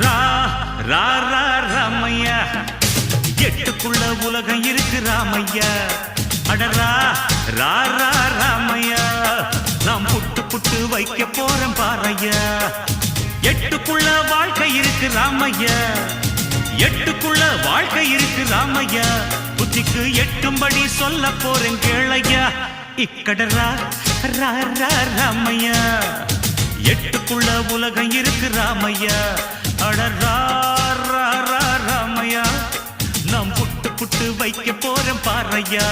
ரா ரா ரா ராமையா, எட்டுக்குள்ள உலகம் இருக்கு ராமையா. அடரா ரா ரா ராமையா, நாம் புட்டு புட்டு வைக்க போறோம் பாரையா. எட்டுக்குள்ள வாழ்க்கை இருக்கு ராமையா, எட்டுக்குள்ள வாழ்க்கை இருக்கு ராமையா. புத்திக்கு எட்டும்படி சொல்ல போறேன் கேளையா. இக்கடரா ரா ரா ராமையா, எட்டுக்குள்ள உலகம் இருக்கு ராமையா. அடரா ரா ரா ராமையா, நாம் புட்டு புட்டு வைக்க போறோம் பாரையா.